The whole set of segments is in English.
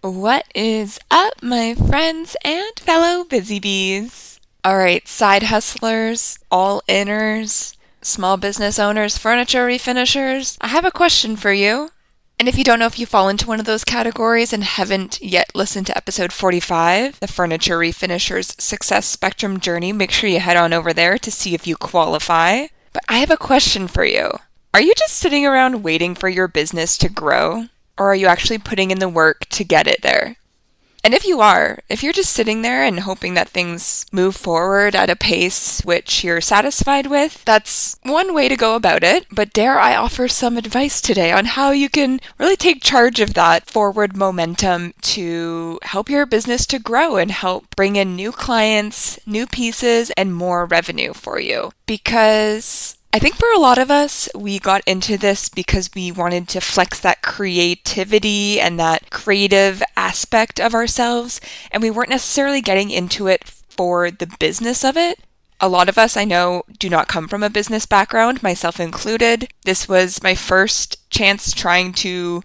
What is up, my friends and fellow BusyBees? All right, side hustlers, all-inners, small business owners, furniture refinishers, I have a question for you. And if you don't know if you fall into one of those categories and haven't yet listened to episode 45, the Furniture Refinishers Success Spectrum Journey, make sure you head on over there to see if you qualify. But I have a question for you. Are you just sitting around waiting for your business to grow? Or are you actually putting in the work to get it there? And if you're just sitting there and hoping that things move forward at a pace which you're satisfied with, that's one way to go about it. But dare I offer some advice today on how you can really take charge of that forward momentum to help your business to grow and help bring in new clients, new pieces, and more revenue for you. Because I think for a lot of us, we got into this because we wanted to flex that creativity and that creative aspect of ourselves, and we weren't necessarily getting into it for the business of it. A lot of us, I know, do not come from a business background, myself included. This was my first chance trying to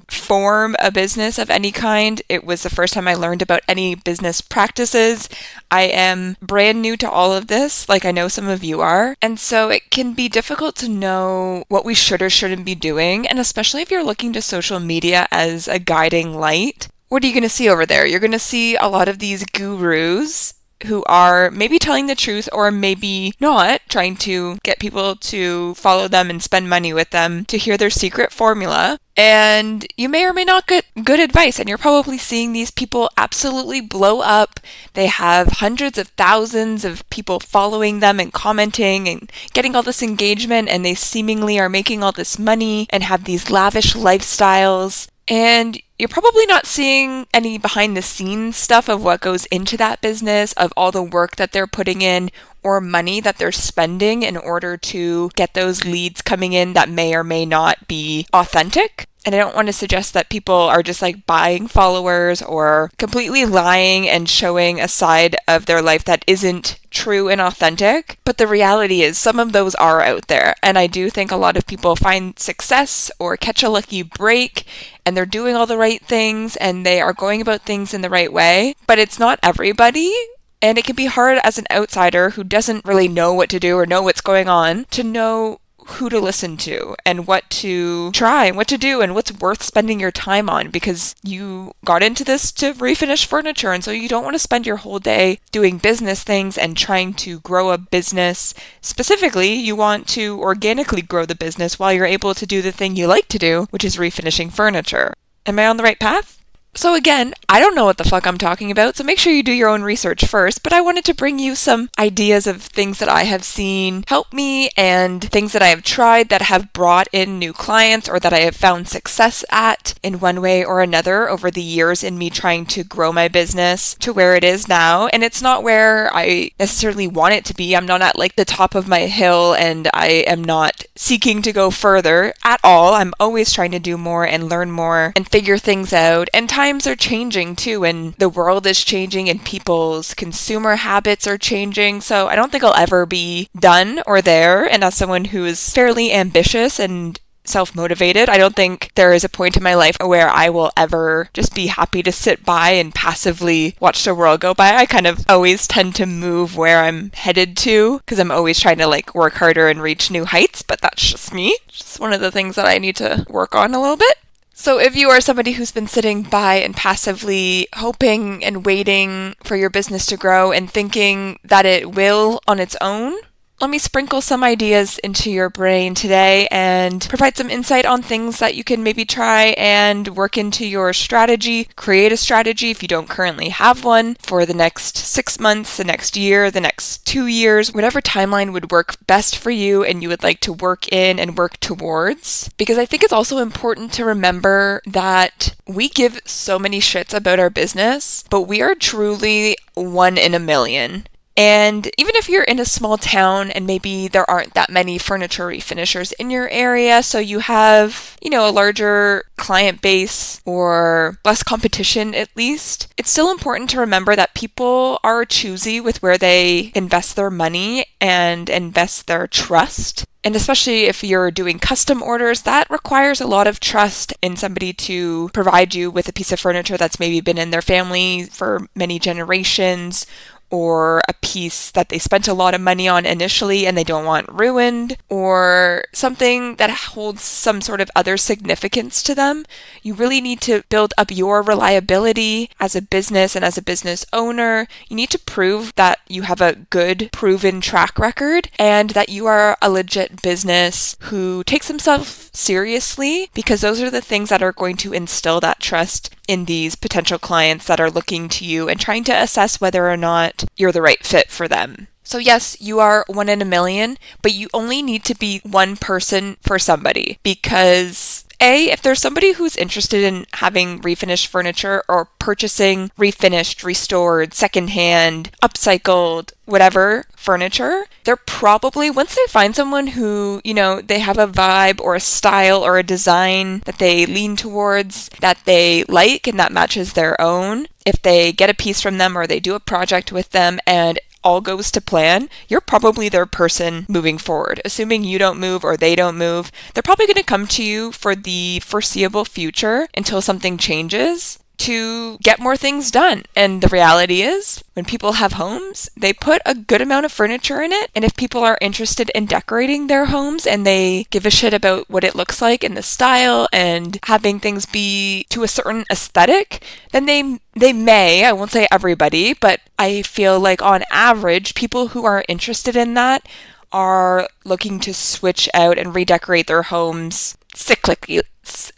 form a business of any kind. It was the first time I learned about any business practices. I am brand new to all of this, like I know some of you are. And so it can be difficult to know what we should or shouldn't be doing. And especially if you're looking to social media as a guiding light, what are you going to see over there? You're going to see a lot of these gurus who are maybe telling the truth or maybe not, trying to get people to follow them and spend money with them to hear their secret formula. And you may or may not get good advice, and you're probably seeing these people absolutely blow up. They have hundreds of thousands of people following them and commenting and getting all this engagement, and they seemingly are making all this money and have these lavish lifestyles. And you're probably not seeing any behind the scenes stuff of what goes into that business, of all the work that they're putting in or money that they're spending in order to get those leads coming in that may or may not be authentic. And I don't want to suggest that people are just like buying followers or completely lying and showing a side of their life that isn't true and authentic. But the reality is some of those are out there. And I do think a lot of people find success or catch a lucky break and they're doing all the right things and they are going about things in the right way. But it's not everybody. And it can be hard as an outsider who doesn't really know what to do or know what's going on to know who to listen to and what to try and what to do and what's worth spending your time on, because you got into this to refinish furniture, and so you don't want to spend your whole day doing business things and trying to grow a business. Specifically, you want to organically grow the business while you're able to do the thing you like to do, which is refinishing furniture. Am I on the right path? So again, I don't know what the fuck I'm talking about, so make sure you do your own research first, but I wanted to bring you some ideas of things that I have seen help me and things that I have tried that have brought in new clients or that I have found success at in one way or another over the years in me trying to grow my business to where it is now. And it's not where I necessarily want it to be. I'm not at like the top of my hill and I am not seeking to go further at all. I'm always trying to do more and learn more and figure things out. And times are changing too, and the world is changing and people's consumer habits are changing. So I don't think I'll ever be done or there. And as someone who is fairly ambitious and self-motivated, I don't think there is a point in my life where I will ever just be happy to sit by and passively watch the world go by. I kind of always tend to move where I'm headed to because I'm always trying to like work harder and reach new heights, but that's just me. Just one of the things that I need to work on a little bit. So if you are somebody who's been sitting by and passively hoping and waiting for your business to grow and thinking that it will on its own, let me sprinkle some ideas into your brain today and provide some insight on things that you can maybe try and work into your strategy. Create a strategy if you don't currently have one for the next 6 months, the next year, the next 2 years, whatever timeline would work best for you and you would like to work in and work towards. Because I think it's also important to remember that we give so many shits about our business, but we are truly one in a million. And even if you're in a small town and maybe there aren't that many furniture refinishers in your area, so you have, a larger client base or less competition at least, it's still important to remember that people are choosy with where they invest their money and invest their trust. And especially if you're doing custom orders, that requires a lot of trust in somebody to provide you with a piece of furniture that's maybe been in their family for many generations, or a piece that they spent a lot of money on initially and they don't want ruined, or something that holds some sort of other significance to them. You really need to build up your reliability as a business and as a business owner. You need to prove that you have a good, proven track record and that you are a legit business who takes themselves seriously, because those are the things that are going to instill that trust in these potential clients that are looking to you and trying to assess whether or not you're the right fit for them. So yes, you are one in a million, but you only need to be one person for somebody, because if there's somebody who's interested in having refinished furniture or purchasing refinished, restored, secondhand, upcycled, whatever furniture, they're probably, once they find someone who, they have a vibe or a style or a design that they lean towards, that they like and that matches their own, if they get a piece from them or they do a project with them and all goes to plan, you're probably their person moving forward. Assuming you don't move or they don't move, they're probably going to come to you for the foreseeable future until something changes to get more things done. And the reality is, when people have homes, they put a good amount of furniture in it. And if people are interested in decorating their homes and they give a shit about what it looks like and the style and having things be to a certain aesthetic, then they may, I won't say everybody, but I feel like on average, people who are interested in that are looking to switch out and redecorate their homes cyclically.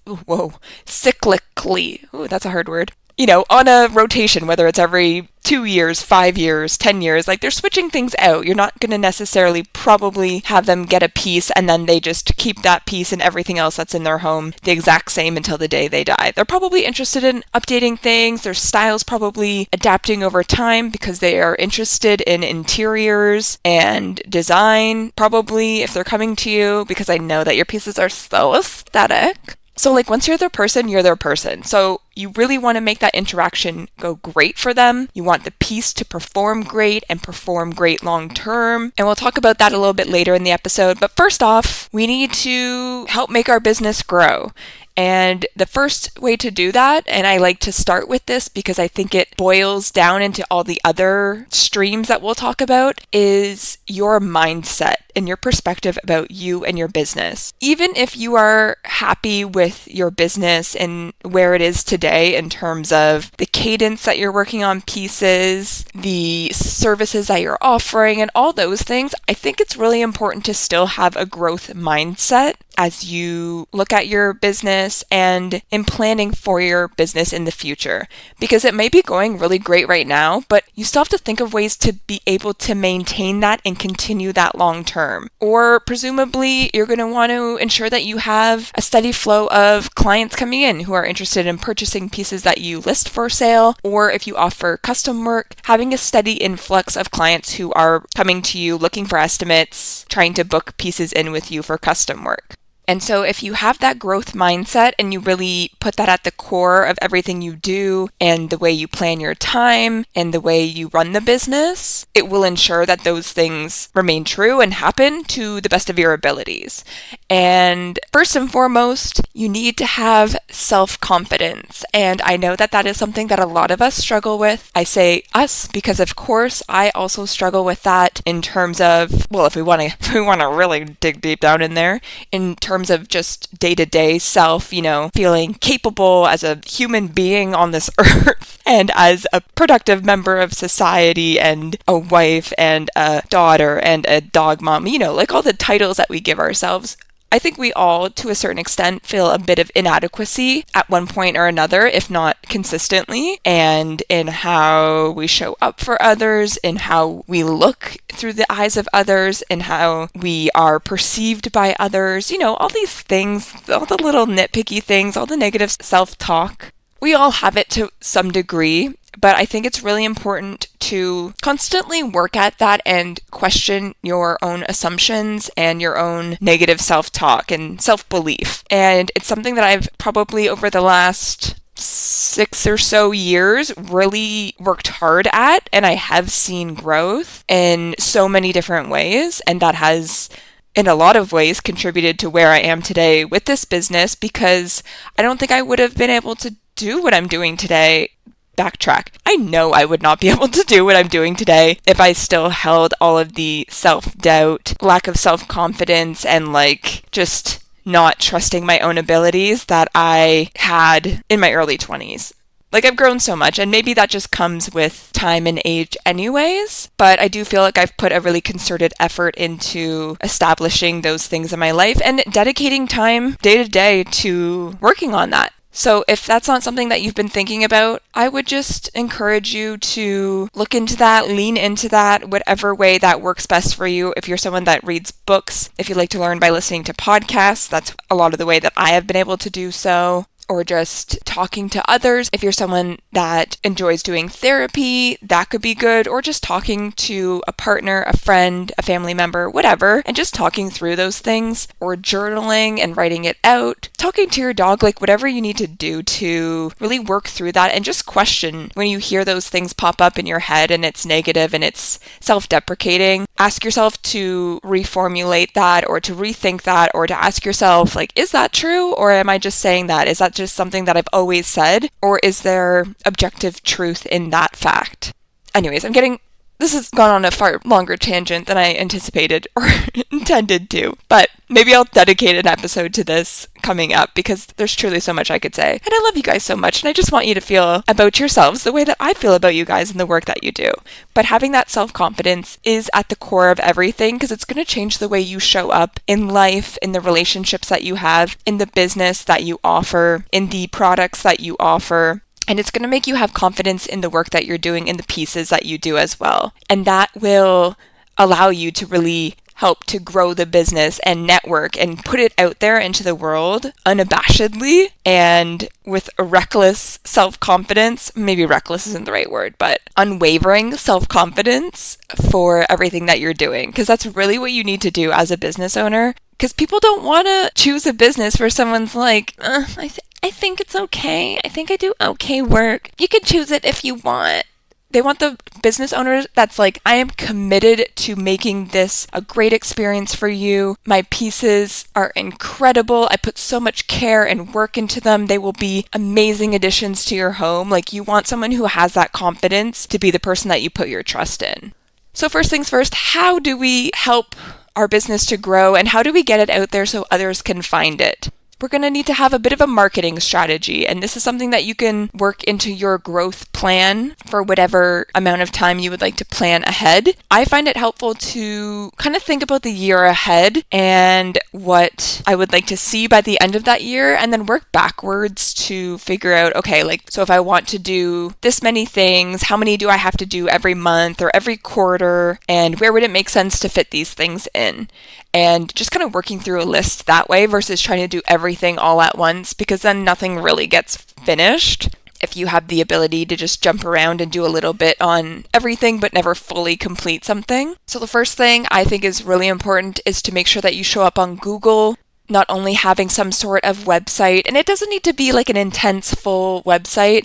Ooh, that's a hard word. On a rotation, whether it's every 2 years, 5 years, 10 years, like they're switching things out. You're not going to necessarily probably have them get a piece and then they just keep that piece and everything else that's in their home the exact same until the day they die. They're probably interested in updating things. Their style's probably adapting over time because they are interested in interiors and design, probably, if they're coming to you, because I know that your pieces are so aesthetic. So once you're their person, you're their person. So you really want to make that interaction go great for them. You want the piece to perform great and perform great long term. And we'll talk about that a little bit later in the episode. But first off, we need to help make our business grow. And the first way to do that, and I like to start with this because I think it boils down into all the other streams that we'll talk about, is your mindset and your perspective about you and your business. Even if you are happy with your business and where it is today in terms of the cadence that you're working on pieces, the services that you're offering, and all those things, I think it's really important to still have a growth mindset as you look at your business and in planning for your business in the future. Because it may be going really great right now, but you still have to think of ways to be able to maintain that and continue that long term. Or presumably, you're going to want to ensure that you have a steady flow of clients coming in who are interested in purchasing pieces that you list for sale, or if you offer custom work, having a steady influx of clients who are coming to you looking for estimates, trying to book pieces in with you for custom work. And so if you have that growth mindset and you really put that at the core of everything you do and the way you plan your time and the way you run the business, it will ensure that those things remain true and happen to the best of your abilities. And first and foremost, you need to have self-confidence. And I know that that is something that a lot of us struggle with. I say us because, of course, I also struggle with that in terms of, well, if we want to really dig deep down in there, in terms of just day-to-day self, feeling capable as a human being on this earth and as a productive member of society and a wife and a daughter and a dog mom, all the titles that we give ourselves. I think we all, to a certain extent, feel a bit of inadequacy at one point or another, if not consistently, and in how we show up for others, in how we look through the eyes of others, in how we are perceived by others, all these things, all the little nitpicky things, all the negative self-talk. We all have it to some degree, but I think it's really important to constantly work at that and question your own assumptions and your own negative self-talk and self-belief. And it's something that I've probably over the last 6 or so years really worked hard at, and I have seen growth in so many different ways, and that has in a lot of ways contributed to where I am today with this business, because I don't think I would have been able to do what I'm doing today. Backtrack. I know I would not be able to do what I'm doing today if I still held all of the self-doubt, lack of self-confidence, and just not trusting my own abilities that I had in my early 20s. I've grown so much, and maybe that just comes with time and age anyways, but I do feel like I've put a really concerted effort into establishing those things in my life and dedicating time day to day to working on that. So if that's not something that you've been thinking about, I would just encourage you to look into that, lean into that, whatever way that works best for you. If you're someone that reads books, if you like to learn by listening to podcasts, that's a lot of the way that I have been able to do so. Or just talking to others. If you're someone that enjoys doing therapy, that could be good. Or just talking to a partner, a friend, a family member, whatever, and just talking through those things. Or journaling and writing it out. Talking to your dog, whatever you need to do to really work through that, and just question when you hear those things pop up in your head and it's negative and it's self-deprecating. Ask yourself to reformulate that, or to rethink that, or to ask yourself, is that true? Or am I just saying that? Is that just something that I've always said? Or is there objective truth in that fact? Anyways, this has gone on a far longer tangent than I anticipated or intended to, but maybe I'll dedicate an episode to this coming up, because there's truly so much I could say. And I love you guys so much, and I just want you to feel about yourselves the way that I feel about you guys and the work that you do. But having that self-confidence is at the core of everything, because it's going to change the way you show up in life, in the relationships that you have, in the business that you offer, in the products that you offer. And it's going to make you have confidence in the work that you're doing, in the pieces that you do as well. And that will allow you to really help to grow the business and network and put it out there into the world unabashedly and with a reckless self-confidence. Maybe reckless isn't the right word, but unwavering self-confidence for everything that you're doing. Because that's really what you need to do as a business owner. Because people don't want to choose a business where someone's I think it's okay. I think I do okay work. You can choose it if you want. They want the business owner that's I am committed to making this a great experience for you. My pieces are incredible. I put so much care and work into them. They will be amazing additions to your home. You want someone who has that confidence to be the person that you put your trust in. So first things first, how do we help our business to grow, and how do we get it out there so others can find it? We're going to need to have a bit of a marketing strategy, and this is something that you can work into your growth plan for whatever amount of time you would like to plan ahead. I find it helpful to kind of think about the year ahead and what I would like to see by the end of that year, and then work backwards to figure out, so if I want to do this many things, how many do I have to do every month or every quarter, and where would it make sense to fit these things in? And just kind of working through a list that way versus trying to do everything all at once, because then nothing really gets finished. If you have the ability to just jump around and do a little bit on everything but never fully complete something. So the first thing I think is really important is to make sure that you show up on Google, not only having some sort of website, and it doesn't need to be an intense full website,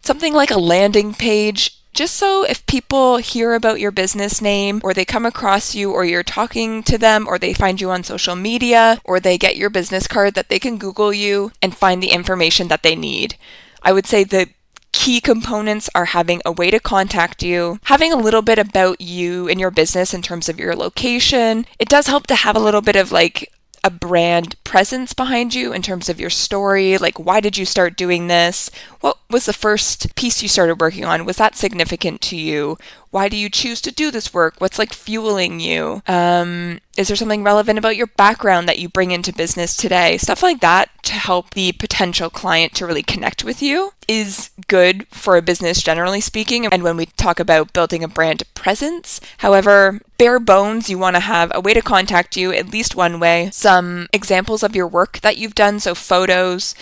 something like a landing page. Just so if people hear about your business name, or they come across you, or you're talking to them, or they find you on social media, or they get your business card, that they can Google you and find the information that they need. I would say the key components are having a way to contact you, having a little bit about you and your business in terms of your location. It does help to have a little bit of a brand presence behind you in terms of your story. Why did you start doing this? What was the first piece you started working on? Was that significant to you? Why do you choose to do this work? What's fueling you? Is there something relevant about your background that you bring into business today? Stuff like that to help the potential client to really connect with you is good for a business generally speaking. And when we talk about building a brand presence, however, bare bones, you want to have a way to contact you at least one way. Some examples of your work that you've done, so photos.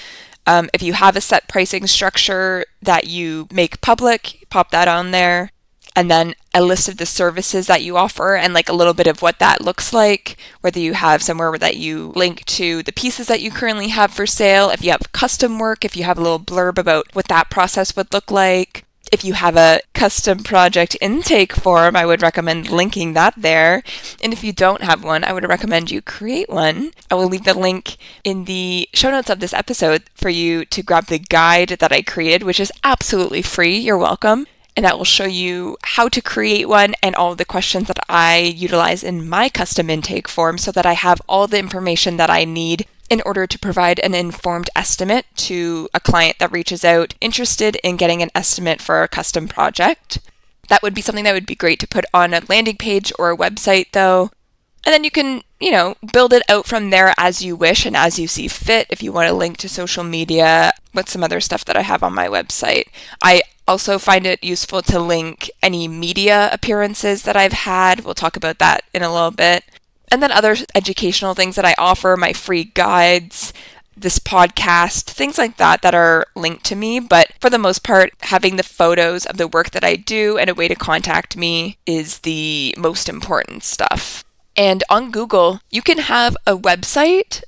If you have a set pricing structure that you make public, pop that on there. And then a list of the services that you offer and a little bit of what that looks like, whether you have somewhere that you link to the pieces that you currently have for sale, if you have custom work, if you have a little blurb about what that process would look like. If you have a custom project intake form, I would recommend linking that there. And if you don't have one, I would recommend you create one. I will leave the link in the show notes of this episode for you to grab the guide that I created, which is absolutely free. You're welcome. And that will show you how to create one and all of the questions that I utilize in my custom intake form so that I have all the information that I need in order to provide an informed estimate to a client that reaches out interested in getting an estimate for a custom project. That would be something that would be great to put on a landing page or a website though. And then you can, build it out from there as you wish and as you see fit. If you want to link to social media with some other stuff that I have on my website. I also find it useful to link any media appearances that I've had. We'll talk about that in a little bit. And then other educational things that I offer, my free guides, this podcast, things like that are linked to me. But for the most part, having the photos of the work that I do and a way to contact me is the most important stuff. And on Google, you can have a website,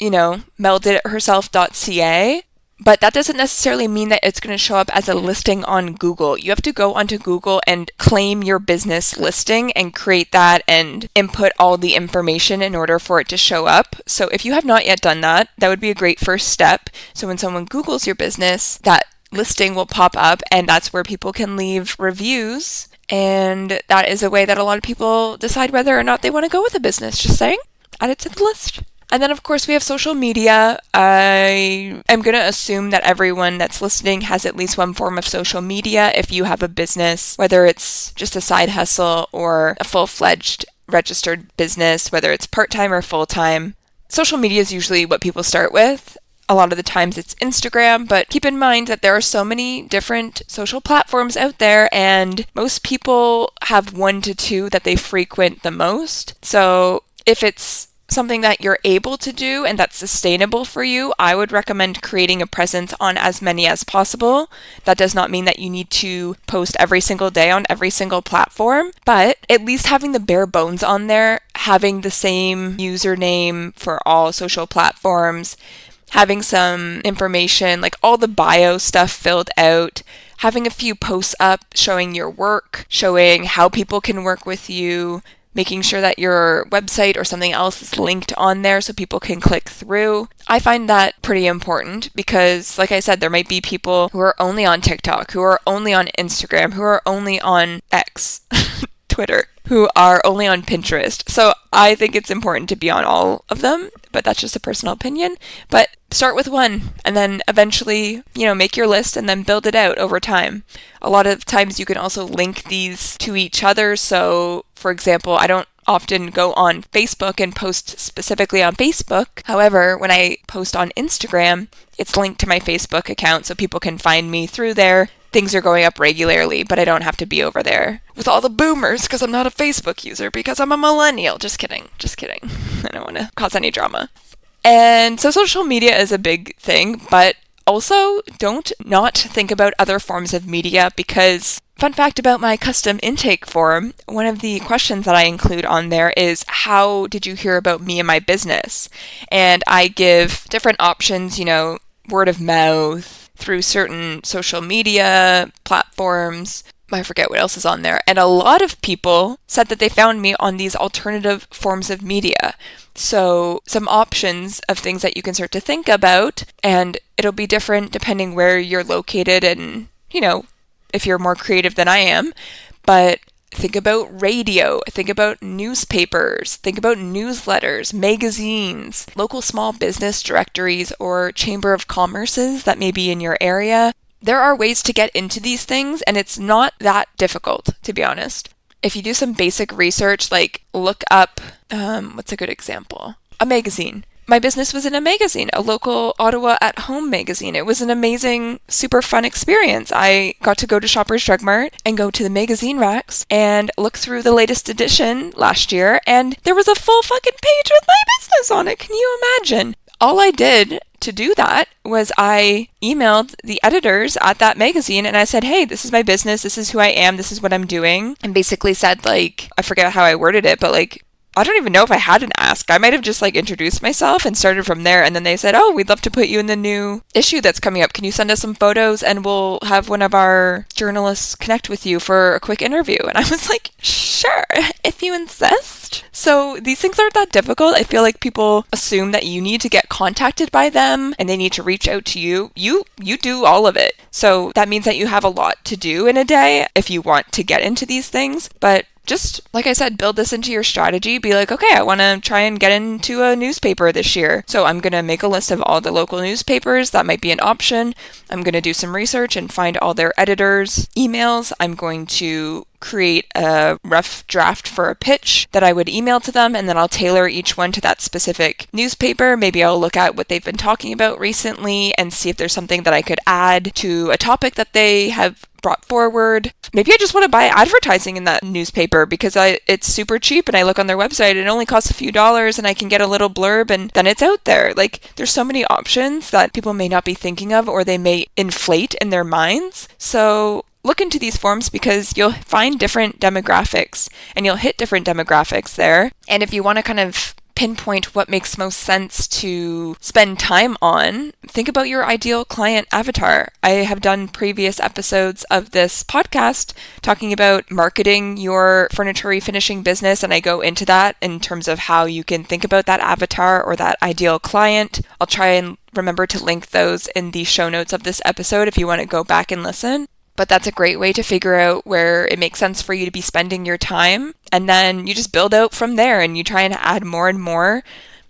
meldiditherself.ca, but that doesn't necessarily mean that it's going to show up as a listing on Google. You have to go onto Google and claim your business listing and create that and input all the information in order for it to show up. So if you have not yet done that, that would be a great first step. So when someone Googles your business, that listing will pop up and that's where people can leave reviews. And that is a way that a lot of people decide whether or not they want to go with a business. Just saying, add it to the list. And then, of course, we have social media. I am going to assume that everyone that's listening has at least one form of social media if you have a business, whether it's just a side hustle or a full-fledged registered business, whether it's part-time or full-time. Social media is usually what people start with. A lot of the times it's Instagram, but keep in mind that there are so many different social platforms out there, and most people have 1 to 2 that they frequent the most. So if it's something that you're able to do and that's sustainable for you, I would recommend creating a presence on as many as possible. That does not mean that you need to post every single day on every single platform, but at least having the bare bones on there, having the same username for all social platforms, having some information like all the bio stuff filled out, having a few posts up showing your work, showing how people can work with you, making sure that your website or something else is linked on there so people can click through. I find that pretty important because, like I said, there might be people who are only on TikTok, who are only on Instagram, who are only on X, Twitter, who are only on Pinterest. So I think it's important to be on all of them, but that's just a personal opinion. But start with one and then eventually, make your list and then build it out over time. A lot of times you can also link these to each other. So, for example, I don't often go on Facebook and post specifically on Facebook. However, when I post on Instagram, it's linked to my Facebook account so people can find me through there. Things are going up regularly, but I don't have to be over there with all the boomers because I'm not a Facebook user because I'm a millennial. Just kidding. I don't want to cause any drama. And so social media is a big thing, but also don't not think about other forms of media because, fun fact about my custom intake form, one of the questions that I include on there is, how did you hear about me and my business? And I give different options, word of mouth, through certain social media platforms. I forget what else is on there. And a lot of people said that they found me on these alternative forms of media. So some options of things that you can start to think about, and it'll be different depending where you're located and, if you're more creative than I am. But think about radio, think about newspapers, think about newsletters, magazines, local small business directories, or chamber of commerces that may be in your area. There are ways to get into these things, and it's not that difficult, to be honest. If you do some basic research, like look up, what's a good example? A magazine. My business was in a magazine, a local Ottawa at Home magazine. It was an amazing, super fun experience. I got to go to Shoppers Drug Mart and go to the magazine racks and look through the latest edition last year, and there was a full fucking page with my business on it. Can you imagine? All I did to do that was I emailed the editors at that magazine and I said, hey, this is my business, this is who I am, this is what I'm doing, and basically said, I forget how I worded it, but I don't even know if I had an ask. I might have just like introduced myself and started from there. And then they said, oh, we'd love to put you in the new issue that's coming up. Can you send us some photos and we'll have one of our journalists connect with you for a quick interview? And I was like, sure, if you insist. So these things aren't that difficult. I feel like people assume that you need to get contacted by them and they need to reach out to you. You do all of it. So that means that you have a lot to do in a day if you want to get into these things. But just, like I said, build this into your strategy. Be like, okay, I want to try and get into a newspaper this year. So I'm going to make a list of all the local newspapers. That might be an option. I'm going to do some research and find all their editors' emails. I'm going to create a rough draft for a pitch that I would email to them, and then I'll tailor each one to that specific newspaper. Maybe I'll look at what they've been talking about recently and see if there's something that I could add to a topic that they have brought forward. Maybe I just want to buy advertising in that newspaper because it's super cheap, and I look on their website, it only costs a few dollars and I can get a little blurb and then it's out there. Like, there's so many options that people may not be thinking of, or they may inflate in their minds. So look into these forms because you'll find different demographics and you'll hit different demographics there. And if you want to kind of pinpoint what makes most sense to spend time on, think about your ideal client avatar. I have done previous episodes of this podcast talking about marketing your furniture refinishing business, and I go into that in terms of how you can think about that avatar or that ideal client. I'll try and remember to link those in the show notes of this episode if you want to go back and listen. But that's a great way to figure out where it makes sense for you to be spending your time. And then you just build out from there and you try and add more and more.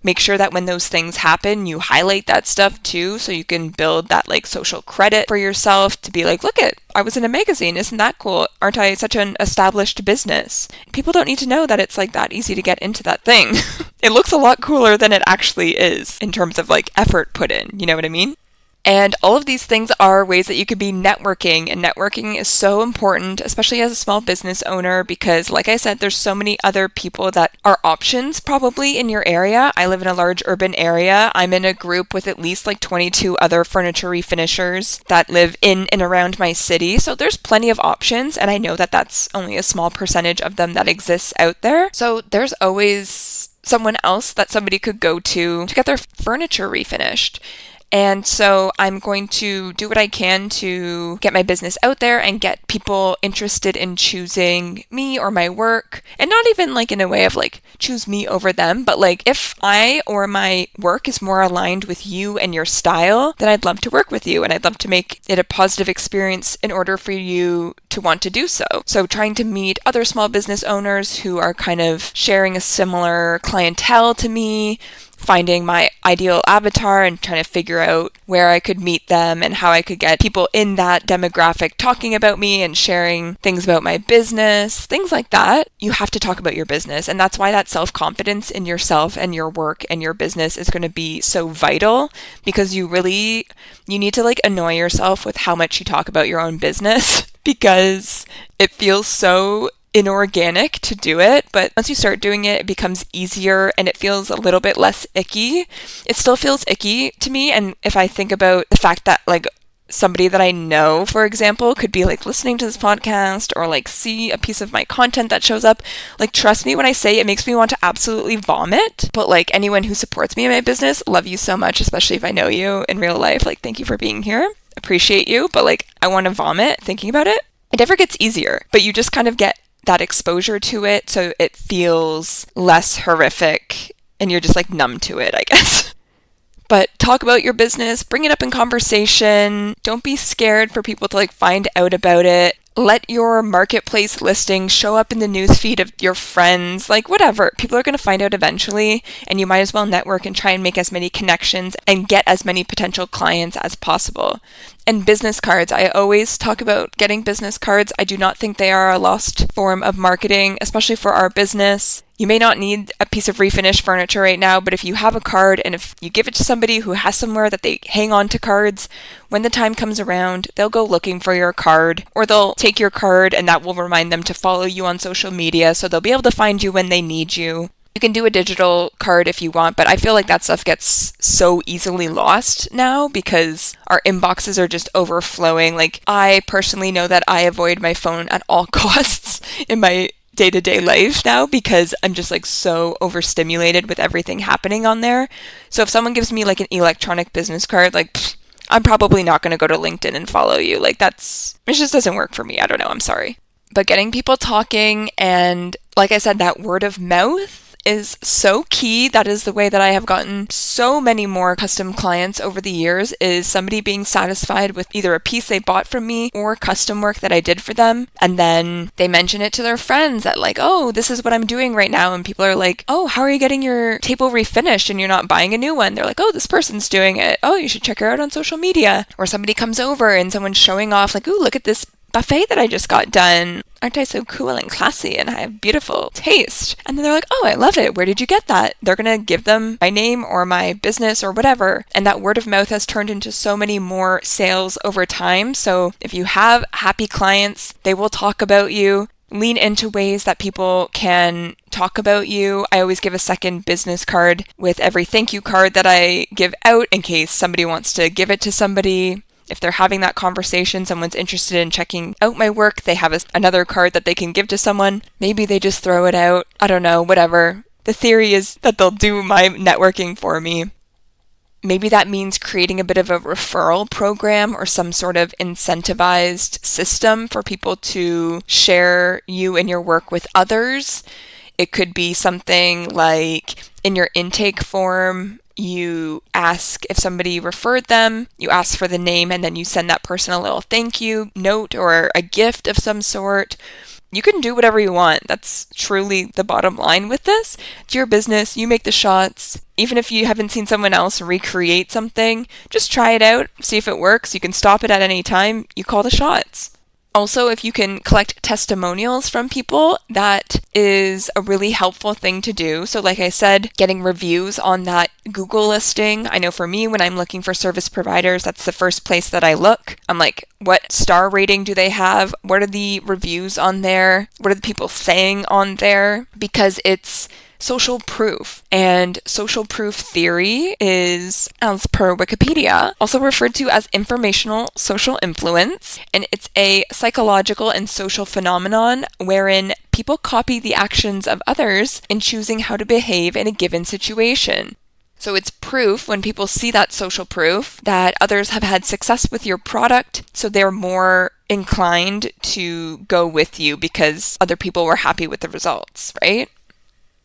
Make sure that when those things happen, you highlight that stuff too, so you can build that like social credit for yourself to be like, look I was in a magazine. Isn't that cool? Aren't I such an established business? People don't need to know that it's like that easy to get into that thing. It looks a lot cooler than it actually is in terms of like effort put in. You know what I mean? And all of these things are ways that you could be networking, and networking is so important, especially as a small business owner, because like I said, there's so many other people that are options probably in your area. I live in a large urban area. I'm in a group with at least like 22 other furniture refinishers that live in and around my city. So there's plenty of options, and I know that that's only a small percentage of them that exists out there. So there's always someone else that somebody could go to get their furniture refinished. And so I'm going to do what I can to get my business out there and get people interested in choosing me or my work. And not even like in a way of like choose me over them, but like if I or my work is more aligned with you and your style, then I'd love to work with you and I'd love to make it a positive experience in order for you to want to do so. So trying to meet other small business owners who are kind of sharing a similar clientele to me, finding my ideal avatar and trying to figure out where I could meet them and how I could get people in that demographic talking about me and sharing things about my business, things like that. You have to talk about your business, and that's why that self-confidence in yourself and your work and your business is going to be so vital, because you need to like annoy yourself with how much you talk about your own business because it feels so inorganic to do it, but once you start doing it, it becomes easier and it feels a little bit less icky. It still feels icky to me, and if I think about the fact that like somebody that I know, for example, could be like listening to this podcast or like see a piece of my content that shows up, like trust me when I say it makes me want to absolutely vomit. But like anyone who supports me in my business, love you so much, especially if I know you in real life. Like, thank you for being here. Appreciate you, but like I want to vomit thinking about it. It never gets easier, but you just kind of get that exposure to it, so it feels less horrific and you're just like numb to it, I guess. But talk about your business, bring it up in conversation. Don't be scared for people to like find out about it. Let your marketplace listing show up in the newsfeed of your friends, like whatever. People are going to find out eventually, and you might as well network and try and make as many connections and get as many potential clients as possible. And business cards. I always talk about getting business cards. I do not think they are a lost form of marketing, especially for our business. You may not need a piece of refinished furniture right now, but if you have a card and if you give it to somebody who has somewhere that they hang on to cards, when the time comes around, they'll go looking for your card, or they'll take your card and that will remind them to follow you on social media, so they'll be able to find you when they need you. You can do a digital card if you want, but I feel like that stuff gets so easily lost now because our inboxes are just overflowing. Like, I personally know that I avoid my phone at all costs in my day-to-day life now because I'm just like so overstimulated with everything happening on there. So if someone gives me like an electronic business card, like I'm probably not going to go to LinkedIn and follow you. Like it just doesn't work for me. I don't know. I'm sorry. But getting people talking and like I said, that word of mouth is so key. That is the way that I have gotten so many more custom clients over the years, is somebody being satisfied with either a piece they bought from me or custom work that I did for them. And then they mention it to their friends that like, oh, this is what I'm doing right now. And people are like, oh, how are you getting your table refinished and you're not buying a new one? They're like, oh, this person's doing it. Oh, you should check her out on social media. Or somebody comes over and someone's showing off like, ooh, look at this buffet that I just got done. Aren't I so cool and classy and I have beautiful taste? And then they're like, oh, I love it. Where did you get that? They're going to give them my name or my business or whatever. And that word of mouth has turned into so many more sales over time. So if you have happy clients, they will talk about you. Lean into ways that people can talk about you. I always give a second business card with every thank you card that I give out in case somebody wants to give it to somebody. If they're having that conversation, someone's interested in checking out my work, they have another card that they can give to someone. Maybe they just throw it out. I don't know, whatever. The theory is that they'll do my networking for me. Maybe that means creating a bit of a referral program or some sort of incentivized system for people to share you and your work with others. It could be something like in your intake form, you ask if somebody referred them, you ask for the name, and then you send that person a little thank you note or a gift of some sort. You can do whatever you want. That's truly the bottom line with this. It's your business. You make the shots. Even if you haven't seen someone else recreate something, just try it out, see if it works. You can stop it at any time. You call the shots. Also, if you can collect testimonials from people, that is a really helpful thing to do. So like I said, getting reviews on that Google listing. I know for me, when I'm looking for service providers, that's the first place that I look. I'm like, what star rating do they have? What are the reviews on there? What are the people saying on there? Because it's social proof. And social proof theory is, as per Wikipedia, also referred to as informational social influence. And it's a psychological and social phenomenon wherein people copy the actions of others in choosing how to behave in a given situation. So it's proof, when people see that social proof, that others have had success with your product, so they're more inclined to go with you because other people were happy with the results, right?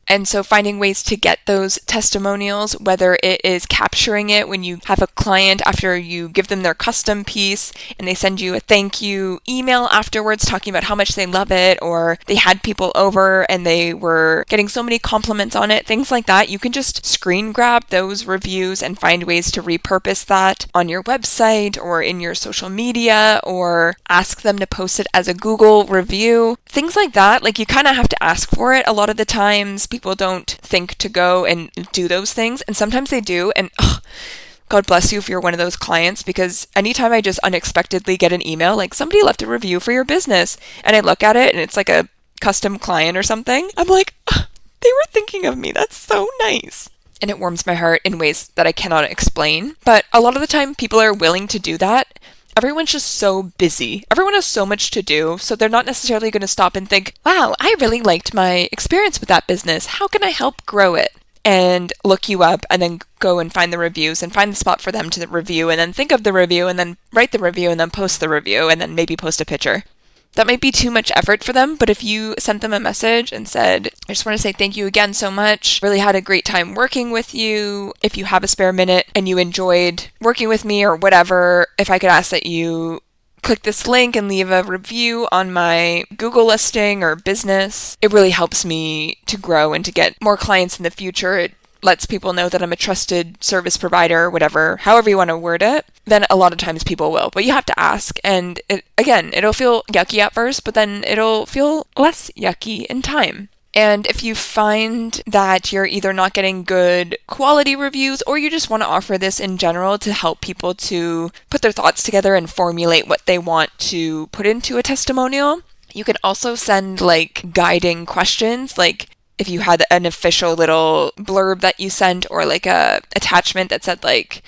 And so finding ways to get those testimonials, whether it is capturing it when you have a client after you give them their custom piece and they send you a thank you email afterwards talking about how much they love it, or they had people over and they were getting so many compliments on it, things like that. You can just screen grab those reviews and find ways to repurpose that on your website or in your social media, or ask them to post it as a Google review. Things like that. Like, you kind of have to ask for it. A lot of the times people don't think to go and do those things, and sometimes they do, and God bless you if you're one of those clients, because anytime I just unexpectedly get an email like, somebody left a review for your business, and I look at it and it's like a custom client or something, I'm like, they were thinking of me. That's so nice. And it warms my heart in ways that I cannot explain. But a lot of the time people are willing to do that. Everyone's just so busy. Everyone has so much to do, so they're not necessarily going to stop and think, wow, I really liked my experience with that business. How can I help grow it? And look you up and then go and find the reviews and find the spot for them to review, and then think of the review and then write the review and then post the review and then maybe post a picture. That might be too much effort for them, but if you sent them a message and said, I just want to say thank you again so much, really had a great time working with you. If you have a spare minute and you enjoyed working with me or whatever, if I could ask that you click this link and leave a review on my Google listing or business, it really helps me to grow and to get more clients in the future. It lets people know that I'm a trusted service provider, whatever, however you want to word it. Then a lot of times people will, but you have to ask. And it'll feel yucky at first, but then it'll feel less yucky in time. And if you find that you're either not getting good quality reviews, or you just want to offer this in general to help people to put their thoughts together and formulate what they want to put into a testimonial, you can also send like guiding questions, like if you had an official little blurb that you sent, or like a attachment that said like,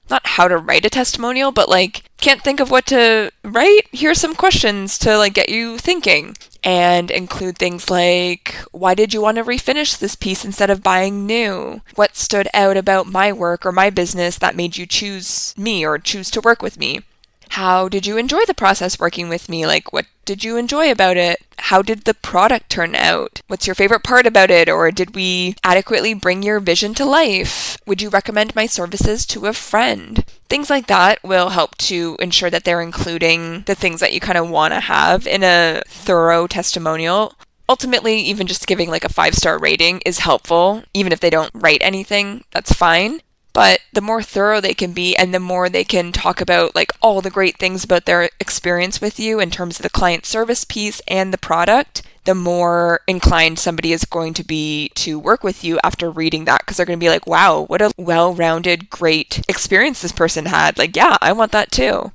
not how to write a testimonial, but like, can't think of what to write? Here's some questions to like get you thinking. And include things like, why did you want to refinish this piece instead of buying new? What stood out about my work or my business that made you choose me or choose to work with me? How did you enjoy the process working with me? Like, what did you enjoy about it? How did the product turn out? What's your favorite part about it? Or did we adequately bring your vision to life? Would you recommend my services to a friend? Things like that will help to ensure that they're including the things that you kind of want to have in a thorough testimonial. Ultimately, even just giving like a 5-star rating is helpful. Even if they don't write anything, that's fine. But the more thorough they can be and the more they can talk about like all the great things about their experience with you in terms of the client service piece and the product, the more inclined somebody is going to be to work with you after reading that, because they're going to be like, wow, what a well-rounded, great experience this person had. Like, yeah, I want that too.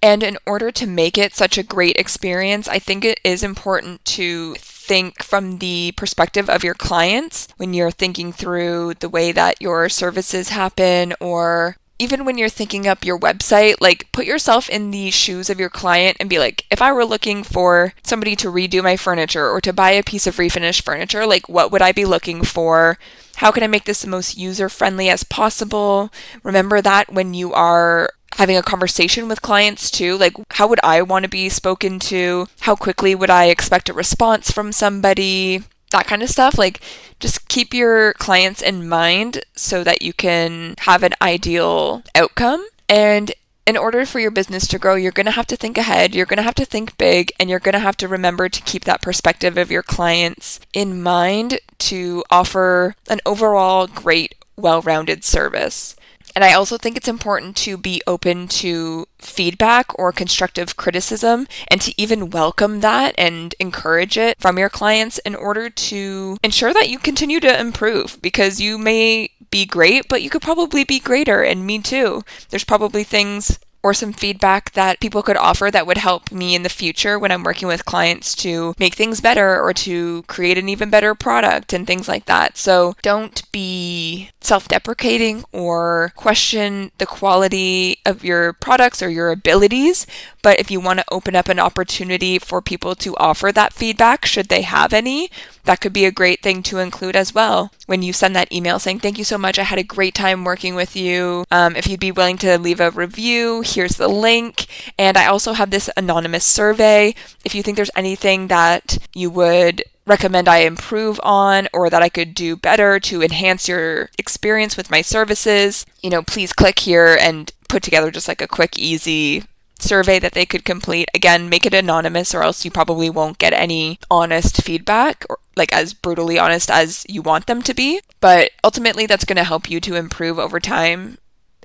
And in order to make it such a great experience, I think it is important to think from the perspective of your clients when you're thinking through the way that your services happen, or even when you're thinking up your website, like put yourself in the shoes of your client and be like, if I were looking for somebody to redo my furniture or to buy a piece of refinished furniture, like what would I be looking for? How can I make this the most user-friendly as possible? Remember that when you are having a conversation with clients too, like how would I want to be spoken to? How quickly would I expect a response from somebody? That kind of stuff. Like just keep your clients in mind so that you can have an ideal outcome. And in order for your business to grow, you're going to have to think ahead, you're going to have to think big, and you're going to have to remember to keep that perspective of your clients in mind to offer an overall great, well-rounded service. And I also think it's important to be open to feedback or constructive criticism and to even welcome that and encourage it from your clients in order to ensure that you continue to improve, because you may be great, but you could probably be greater, and me too. There's probably things or some feedback that people could offer that would help me in the future when I'm working with clients to make things better or to create an even better product and things like that. So don't be self-deprecating or question the quality of your products or your abilities. But if you want to open up an opportunity for people to offer that feedback, should they have any, that could be a great thing to include as well. When you send that email saying, thank you so much, I had a great time working with you. If you'd be willing to leave a review, here's the link. And I also have this anonymous survey. If you think there's anything that you would recommend I improve on or that I could do better to enhance your experience with my services, please click here and put together just like a quick, easy survey that they could complete. Again, make it anonymous or else you probably won't get any honest feedback, or like as brutally honest as you want them to be. But ultimately that's going to help you to improve over time.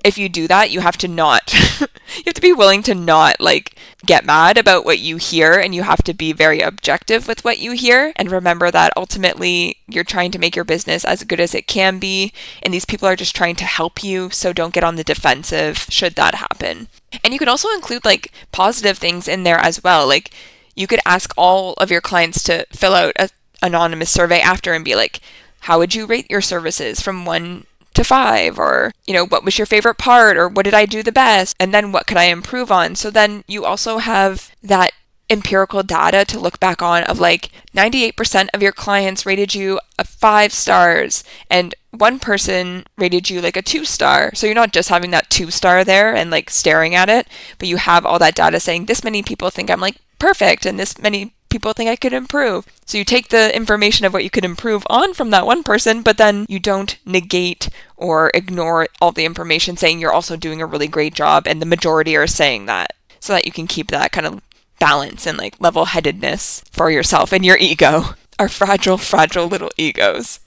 If you do that, you have to you have to be willing to not like get mad about what you hear, and you have to be very objective with what you hear. And remember that ultimately you're trying to make your business as good as it can be, and these people are just trying to help you, so don't get on the defensive should that happen. And you can also include like positive things in there as well. Like you could ask all of your clients to fill out an anonymous survey after and be like, how would you rate your services from 1 to 5, or what was your favorite part, or what did I do the best, and then what could I improve on? So then you also have that empirical data to look back on of like 98% of your clients rated you a 5 stars and one person rated you like a 2-star. So you're not just having that 2-star there and like staring at it, but you have all that data saying this many people think I'm like perfect and this many people think I could improve. So you take the information of what you could improve on from that one person, but then you don't negate or ignore all the information saying you're also doing a really great job, and the majority are saying that, so that you can keep that kind of balance and like level-headedness for yourself and your ego, our fragile, fragile little egos.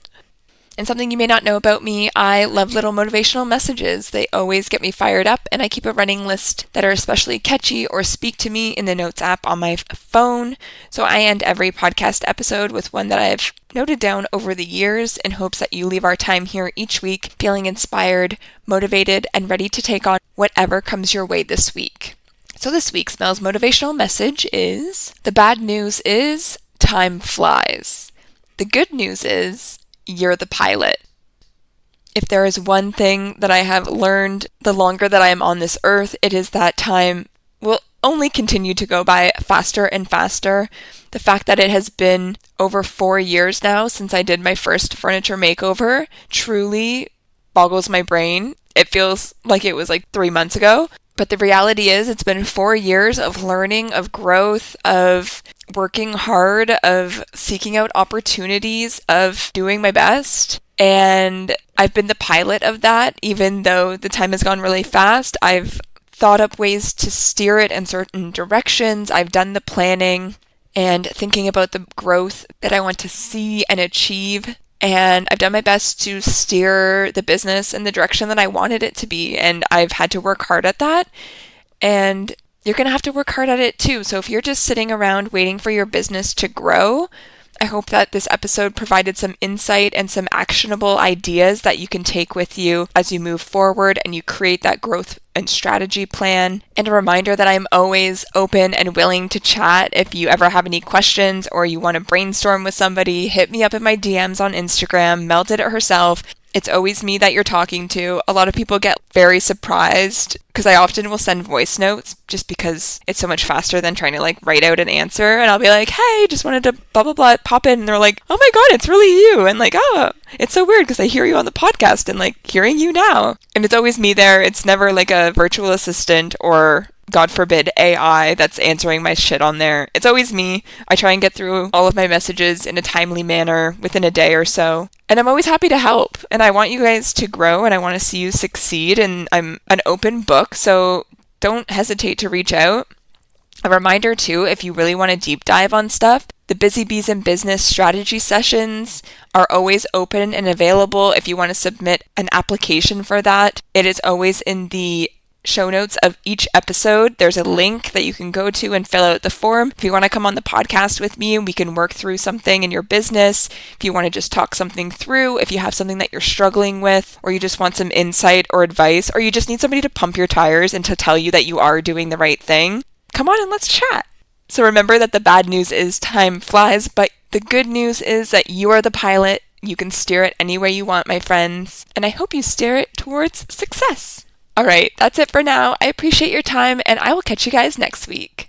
And something you may not know about me, I love little motivational messages. They always get me fired up, and I keep a running list that are especially catchy or speak to me in the Notes app on my phone. So I end every podcast episode with one that I've noted down over the years in hopes that you leave our time here each week feeling inspired, motivated, and ready to take on whatever comes your way this week. So this week's Mel's motivational message is, the bad news is time flies. The good news is, you're the pilot. If there is one thing that I have learned the longer that I am on this earth, it is that time will only continue to go by faster and faster. The fact that it has been over 4 years now since I did my first furniture makeover truly boggles my brain. It feels like it was like 3 months ago. But the reality is it's been 4 years of learning, of growth, of working hard, of seeking out opportunities, of doing my best. And I've been the pilot of that, even though the time has gone really fast. I've thought up ways to steer it in certain directions. I've done the planning and thinking about the growth that I want to see and achieve. And I've done my best to steer the business in the direction that I wanted it to be. And I've had to work hard at that. And you're going to have to work hard at it too. So if you're just sitting around waiting for your business to grow, I hope that this episode provided some insight and some actionable ideas that you can take with you as you move forward and you create that growth and strategy plan. And a reminder that I'm always open and willing to chat. If you ever have any questions or you want to brainstorm with somebody, hit me up in my DMs on Instagram. Mel did it herself. It's always me that you're talking to. A lot of people get very surprised because I often will send voice notes just because it's so much faster than trying to like write out an answer. And I'll be like, hey, just wanted to blah, blah, blah, pop in. And they're like, oh my God, it's really you. And like, oh, it's so weird because I hear you on the podcast and like hearing you now. And it's always me there. It's never like a virtual assistant or God forbid, AI that's answering my shit on there. It's always me. I try and get through all of my messages in a timely manner within a day or so. And I'm always happy to help. And I want you guys to grow and I want to see you succeed. And I'm an open book, so don't hesitate to reach out. A reminder too, if you really want to deep dive on stuff, the BusyBees in Business strategy sessions are always open and available. If you want to submit an application for that, it is always in the show notes of each episode. There's a link that you can go to and fill out the form. If you want to come on the podcast with me and we can work through something in your business, if you want to just talk something through, if you have something that you're struggling with, or you just want some insight or advice, or you just need somebody to pump your tires and to tell you that you are doing the right thing, come on and let's chat. So remember that the bad news is time flies, but the good news is that you are the pilot. You can steer it any way you want, my friends, and I hope you steer it towards success. All right, that's it for now. I appreciate your time, and I will catch you guys next week.